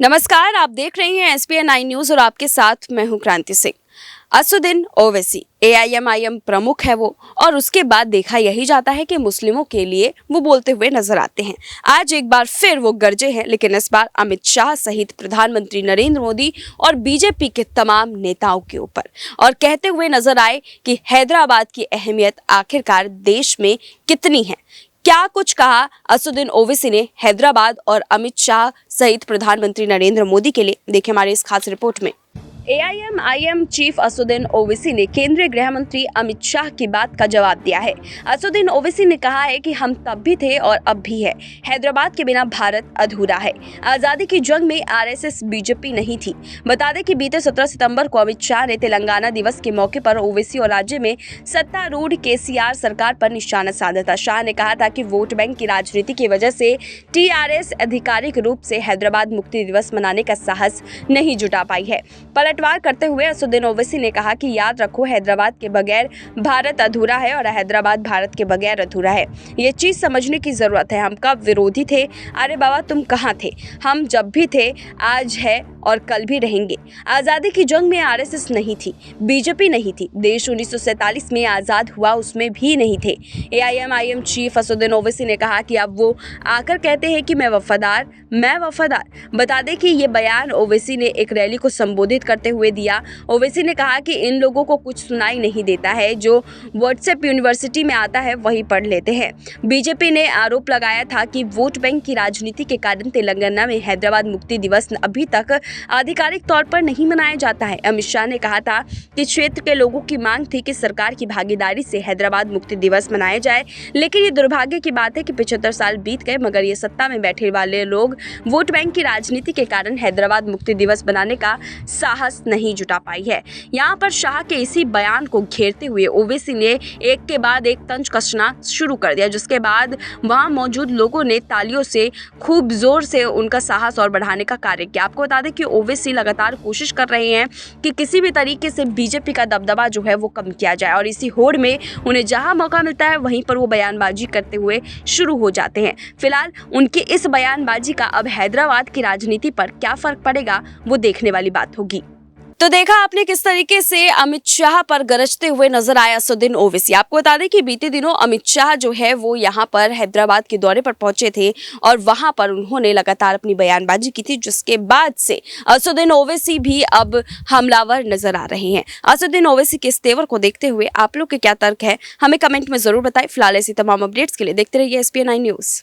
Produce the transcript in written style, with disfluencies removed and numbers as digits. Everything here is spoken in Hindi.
नमस्कार, आप देख रहे हैं SPN 9 न्यूज और आपके साथ मैं हूं क्रांति सिंह। असदुद्दीन ओवैसी AIMIM प्रमुख है वो, और उसके बाद देखा यही जाता है कि मुस्लिमों के लिए वो बोलते हुए नजर आते हैं। आज एक बार फिर वो गरजे हैं, लेकिन इस बार अमित शाह सहित प्रधानमंत्री नरेंद्र मोदी और बीजेपी के तमाम नेताओं के ऊपर, और कहते हुए नजर आए कि हैदराबाद की अहमियत आखिरकार देश में कितनी है। क्या कुछ कहा असदुद्दीन ओवैसी ने हैदराबाद और अमित शाह सहित प्रधानमंत्री नरेंद्र मोदी के लिए, देखें हमारे इस खास रिपोर्ट में। AIMIM चीफ असदुद्दीन ओवैसी ने केंद्रीय गृह मंत्री अमित शाह की बात का जवाब दिया है। असदुद्दीन ओवैसी ने कहा है कि हम तब भी थे और अब भी है। हैदराबाद के बिना भारत अधूरा है। आजादी की जंग में RSS बीजेपी नहीं थी। बता दें कि बीते 17 सितंबर को अमित शाह ने तेलंगाना दिवस के मौके पर ओवैसी और राज्य में सत्तारूढ़ KCR सरकार पर निशाना साधा था। शाह ने कहा था कि वोट बैंक की राजनीति की वजह से TRS आधिकारिक रूप से हैदराबाद मुक्ति दिवस मनाने का साहस नहीं जुटा पाई है। पलटवार करते हुए असदुद्दीन ओवैसी ने कहा कि याद रखो, हैदराबाद के बगैर भारत अधूरा है और हैदराबाद भारत के बगैर अधूरा है। ये चीज समझने की जरूरत है। हम कब विरोधी थे? अरे बाबा, तुम कहाँ थे? हम जब भी थे, आज है और कल भी रहेंगे। आजादी की जंग में RSS नहीं थी, बीजेपी नहीं थी। देश 1947 में आजाद हुआ, उसमें भी नहीं थे। AIMIM चीफ असदुद्दीन ओवैसी ने कहा कि अब वो आकर कहते हैं कि मैं वफादार। बता दें कि ये बयान ओवैसी ने एक रैली को संबोधित करते हुए दिया। ओवैसी ने कहा कि इन लोगों को कुछ सुनाई नहीं देता है, जो व्हाट्सएप यूनिवर्सिटी में आता है वही पढ़ लेते हैं। बीजेपी ने आरोप लगाया था कि वोट बैंक की राजनीति के कारण तेलंगाना में हैदराबाद मुक्ति दिवस अभी तक आधिकारिक तौर पर नहीं मनाया जाता है। अमित शाह ने कहा था कि क्षेत्र के लोगों की मांग थी कि सरकार की भागीदारी से हैदराबाद मुक्ति दिवस मनाया जाए, लेकिन ये दुर्भाग्य की बात है कि 75 साल बीत गए, मगर ये सत्ता में बैठे वाले लोग वोट बैंक की राजनीति के कारण हैदराबाद मुक्ति दिवस बनाने का साहस नहीं जुटा पाई है। यहाँ पर शाह के इसी बयान को घेरते हुए ओवैसी ने एक के बाद एक तंज कसना शुरू कर दिया, जिसके बाद वहां मौजूद लोगों ने तालियों से खूब जोर से उनका साहस और बढ़ाने का कार्य किया। आपको बता दें कि ओवैसी लगातार कोशिश कर रहे हैं कि किसी भी तरीके से बीजेपी का दबदबा जो है वो कम किया जाए, और इसी होड़ में उन्हें जहां मौका मिलता है वहीं पर वो बयानबाजी करते हुए शुरू हो जाते हैं। फिलहाल उनकी इस बयानबाजी का अब हैदराबाद की राजनीति पर क्या फर्क पड़ेगा, वो देखने वाली बात होगी। तो देखा आपने किस तरीके से अमित शाह पर गरजते हुए नजर आया असदुद्दीन ओवैसी। आपको बता दें कि बीते दिनों अमित शाह जो है वो यहाँ पर हैदराबाद के दौरे पर पहुंचे थे, और वहां पर उन्होंने लगातार अपनी बयानबाजी की थी, जिसके बाद से असदुद्दीन ओवैसी भी अब हमलावर नजर आ रहे हैं। असदुद्दीन ओवैसी के इस तेवर को देखते हुए आप लोग के क्या तर्क है, हमें कमेंट में जरूर बताएं। फिलहाल ऐसी तमाम अपडेट्स के लिए देखते रहिए SPN 9 न्यूज।